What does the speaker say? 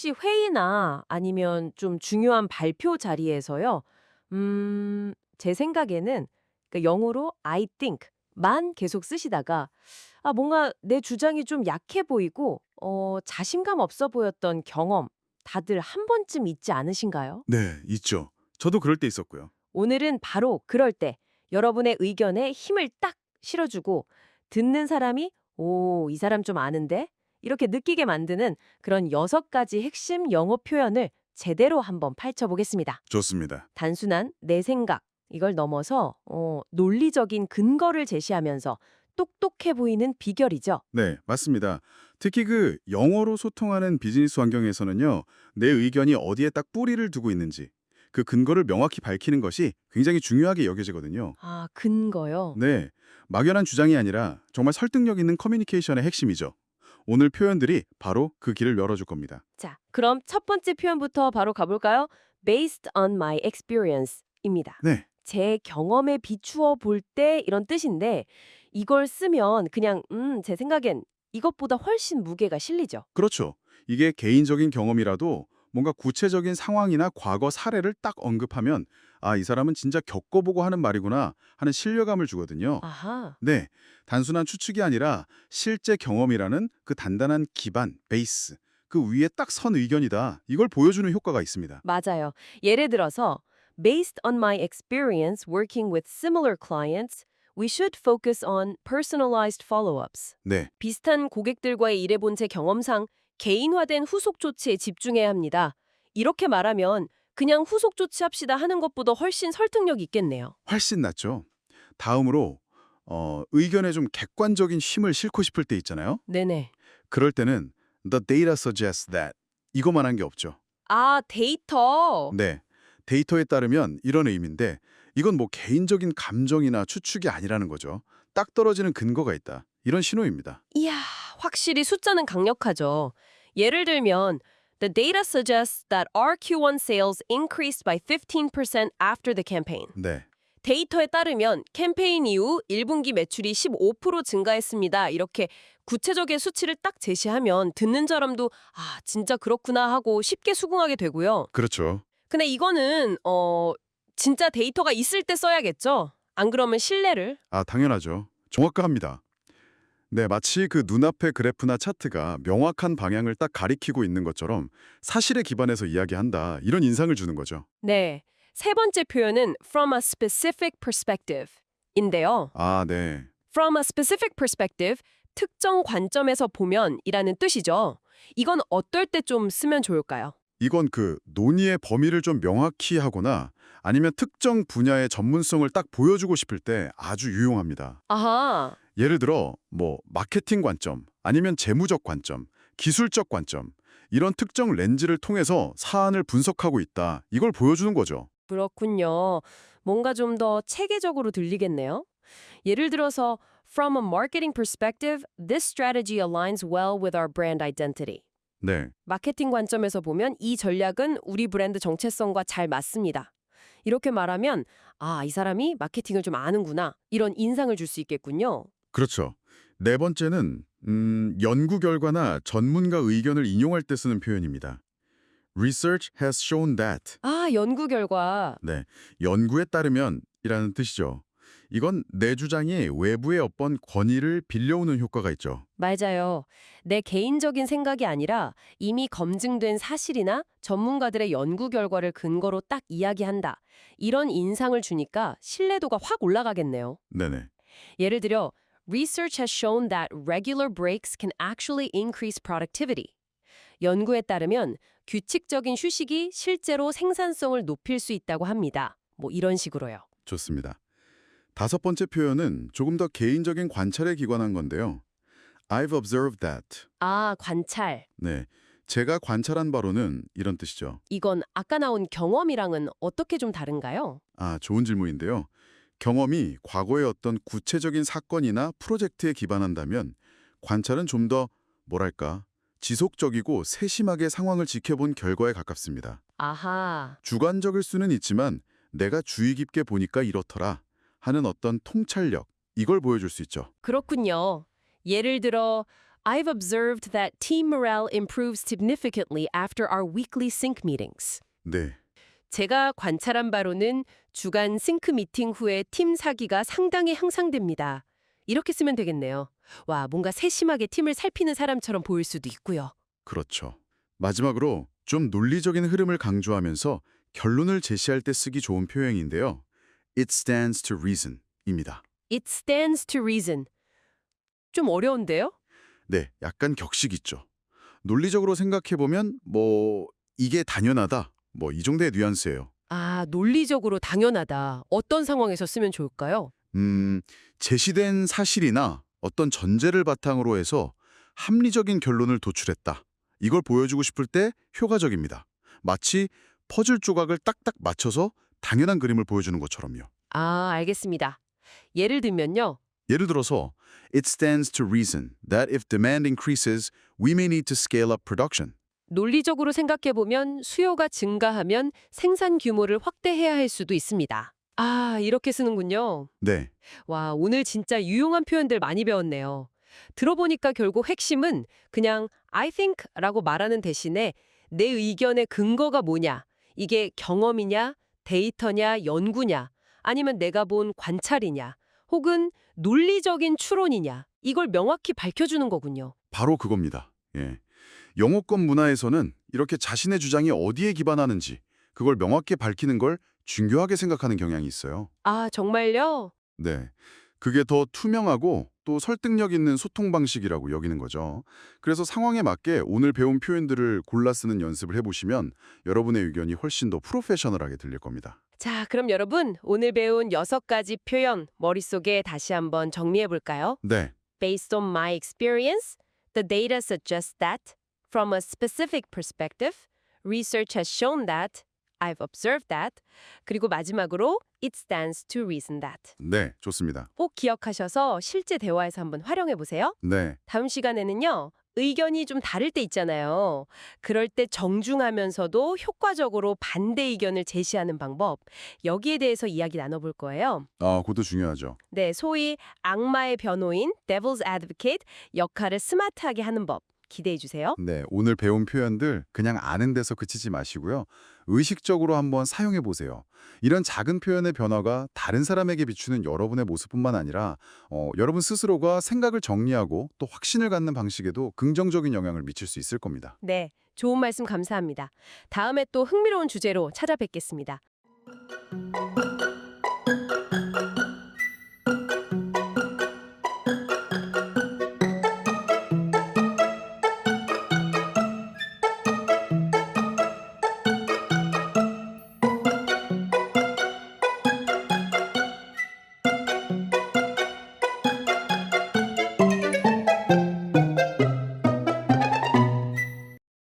혹시 회의나 아니면 좀 중요한 발표 자리에서요. 제 생각에는 그 영어로 I think 만 계속 쓰시다가 뭔가 내 주장이 좀 약해 보이고 자신감 없어 보였던 경험 다들 한 번쯤 있지 않으신가요? 네, 있죠. 저도 그럴 때 있었고요. 오늘은 바로 그럴 때 여러분의 의견에 힘을 딱 실어주고 듣는 사람이 오, 이 사람 좀 아는데? 이렇게 느끼게 만드는 그런 6가지 핵심 영어 표현을 제대로 한번 파헤쳐보겠습니다. 좋습니다. 단순한 내 생각, 이걸 넘어서 논리적인 근거를 제시하면서 똑똑해 보이는 비결이죠. 네, 맞습니다. 특히 그 영어로 소통하는 비즈니스 환경에서는요, 내 의견이 어디에 딱 뿌리를 두고 있는지, 그 근거를 명확히 밝히는 것이 굉장히 중요하게 여겨지거든요. 아, 근거요? 네, 막연한 주장이 아니라 정말 설득력 있는 커뮤니케이션의 핵심이죠. 오늘 표현들이 바로 그 길을 열어줄 겁니다. 자, 그럼 첫 번째 표현부터 바로 가볼까요? Based on my experience입니다. 네, 제 경험에 비추어 볼 때 이런 뜻인데 이걸 쓰면 그냥 제 생각엔 이것보다 훨씬 무게가 실리죠. 그렇죠. 이게 개인적인 경험이라도 뭔가 구체적인 상황이나 과거 사례를 딱 언급하면 아, 이 사람은 진짜 겪어보고 하는 말이구나 하는 신뢰감을 주거든요. 아하, 네, 단순한 추측이 아니라 실제 경험이라는 그 단단한 기반, 베이스, 그 위에 딱 선 의견이다. 이걸 보여주는 효과가 있습니다. 맞아요. 예를 들어서 Based on my experience working with similar clients, we should focus on personalized follow-ups. 네, 비슷한 고객들과의 일해본 제 경험상 개인화된 후속 조치에 집중해야 합니다. 이렇게 말하면 그냥 후속 조치합시다 하는 것보다 훨씬 설득력 있겠네요. 훨씬 낫죠. 다음으로 의견에 좀 객관적인 힘을 싣고 싶을 때 있잖아요. 네네. 그럴 때는 the data suggests that 이것만 한 게 없죠. 아, 데이터. 네, 데이터에 따르면 이런 의미인데 이건 뭐 개인적인 감정이나 추측이 아니라는 거죠. 딱 떨어지는 근거가 있다. 이런 신호입니다. 이야, 확실히 숫자는 강력하죠. 예를 들면 The data suggests that our Q1 sales increased by 15% after the campaign. 네, 데이터에 따르면 캠페인 이후 1분기 매출이 15% 증가했습니다. 이렇게 구체적인 수치를 딱 제시하면 듣는 사람도 아, 진짜 그렇구나 하고 쉽게 수긍하게 되고요. 그렇죠. 근데 이거는 진짜 데이터가 있을 때 써야겠죠? 안 그러면 신뢰를 아, 당연하죠. 정확합니다. 네, 마치 그 눈앞의 그래프나 차트가 명확한 방향을 딱 가리키고 있는 것처럼 사실에 기반해서 이야기한다. 이런 인상을 주는 거죠. 네. 세 번째 표현은 from a specific perspective인데요. 아, 네. from a specific perspective, 특정 관점에서 보면 이라는 뜻이죠. 이건 어떨 때 좀 쓰면 좋을까요? 이건 그 논의의 범위를 좀 명확히 하거나 아니면 특정 분야의 전문성을 딱 보여주고 싶을 때 아주 유용합니다. 아하, 예를 들어 뭐 마케팅 관점, 아니면 재무적 관점, 기술적 관점 이런 특정 렌즈를 통해서 사안을 분석하고 있다. 이걸 보여주는 거죠. 그렇군요. 뭔가 좀 더 체계적으로 들리겠네요. 예를 들어서 from a marketing perspective, this strategy aligns well with our brand identity. 네, 마케팅 관점에서 보면 이 전략은 우리 브랜드 정체성과 잘 맞습니다. 이렇게 말하면 아, 이 사람이 마케팅을 좀 아는구나. 이런 인상을 줄 수 있겠군요. 그렇죠. 네 번째는 연구 결과나 전문가 의견을 인용할 때 쓰는 표현입니다. Research has shown that. 아, 연구 결과. 네, 연구에 따르면 이라는 뜻이죠. 이건 내 주장이 외부의 어떤 권위를 빌려오는 효과가 있죠. 맞아요. 내 개인적인 생각이 아니라 이미 검증된 사실이나 전문가들의 연구 결과를 근거로 딱 이야기한다. 이런 인상을 주니까 신뢰도가 확 올라가겠네요. 네네. 예를 들어, Research has shown that regular breaks can actually increase productivity. 연구에 따르면 규칙적인 휴식이 실제로 생산성을 높일 수 있다고 합니다. 뭐 이런 식으로요. 좋습니다. 다섯 번째 표현은 조금 더 개인적인 관찰에 기관한 건데요. I've observed that. 아, 관찰. 네, 제가 관찰한 바로는 이런 뜻이죠. 이건 아까 나온 경험이랑은 어떻게 좀 다른가요? 아, 좋은 질문인데요. 경험이 과거의 어떤 구체적인 사건이나 프로젝트에 기반한다면 관찰은 좀 더 뭐랄까 지속적이고 세심하게 상황을 지켜본 결과에 가깝습니다. 아하. 주관적일 수는 있지만 내가 주의 깊게 보니까 이렇더라 하는 어떤 통찰력, 이걸 보여줄 수 있죠. 그렇군요. 예를 들어 I've observed that team morale improves significantly after our weekly sync meetings. 네, 제가 관찰한 바로는 주간 싱크 미팅 후에 팀 사기가 상당히 향상됩니다. 이렇게 쓰면 되겠네요. 와, 뭔가 세심하게 팀을 살피는 사람처럼 보일 수도 있고요. 그렇죠. 마지막으로 좀 논리적인 흐름을 강조하면서 결론을 제시할 때 쓰기 좋은 표현인데요. It stands to reason입니다. It stands to reason. 좀 어려운데요? 네, 약간 격식 있죠. 논리적으로 생각해보면 이게 당연하다. 이 정도의 뉘앙스예요. 아, 논리적으로 당연하다. 어떤 상황에서 쓰면 좋을까요? 제시된 사실이나 어떤 전제를 바탕으로 해서 합리적인 결론을 도출했다. 이걸 보여주고 싶을 때 효과적입니다. 마치 퍼즐 조각을 딱딱 맞춰서 당연한 그림을 보여주는 것처럼요. 아, 알겠습니다. 예를 들면요. 예를 들어서 It stands to reason that if demand increases, we may need to scale up production. 논리적으로 생각해보면 수요가 증가하면 생산 규모를 확대해야 할 수도 있습니다. 아, 이렇게 쓰는군요. 네, 와, 오늘 진짜 유용한 표현들 많이 배웠네요. 들어보니까 결국 핵심은 그냥 I think 라고 말하는 대신에 내 의견의 근거가 뭐냐, 이게 경험이냐, 데이터냐, 연구냐, 아니면 내가 본 관찰이냐, 혹은 논리적인 추론이냐, 이걸 명확히 밝혀주는 거군요. 바로 그겁니다. 예. 영어권 문화에서는 이렇게 자신의 주장이 어디에 기반하는지 그걸 명확히 밝히는 걸 중요하게 생각하는 경향이 있어요. 아, 정말요? 네. 그게 더 투명하고 또 설득력 있는 소통 방식이라고 여기는 거죠. 그래서 상황에 맞게 오늘 배운 표현들을 골라 쓰는 연습을 해보시면 여러분의 의견이 훨씬 더 프로페셔널하게 들릴 겁니다. 자, 그럼 여러분 오늘 배운 6가지 표현 머릿속에 다시 한번 정리해 볼까요? 네. Based on my experience, the data suggests that from a specific perspective, research has shown that, I've observed that, 그리고 마지막으로 it stands to reason that. 네, 좋습니다. 꼭 기억하셔서 실제 대화에서 한번 활용해 보세요. 네. 다음 시간에는요. 의견이 좀 다를 때 있잖아요. 그럴 때 정중하면서도 효과적으로 반대 의견을 제시하는 방법, 여기에 대해서 이야기 나눠볼 거예요. 그것도 중요하죠. 네, 소위 악마의 변호인, devil's advocate 역할을 스마트하게 하는 법 기대해 주세요. 네, 오늘 배운 표현들 그냥 아는 데서 그치지 마시고요. 의식적으로 한번 사용해 보세요. 이런 작은 표현의 변화가 다른 사람에게 비추는 여러분의 모습뿐만 아니라 여러분 스스로가 생각을 정리하고 또 확신을 갖는 방식에도 긍정적인 영향을 미칠 수 있을 겁니다. 네, 좋은 말씀 감사합니다. 다음에 또 흥미로운 주제로 찾아뵙겠습니다.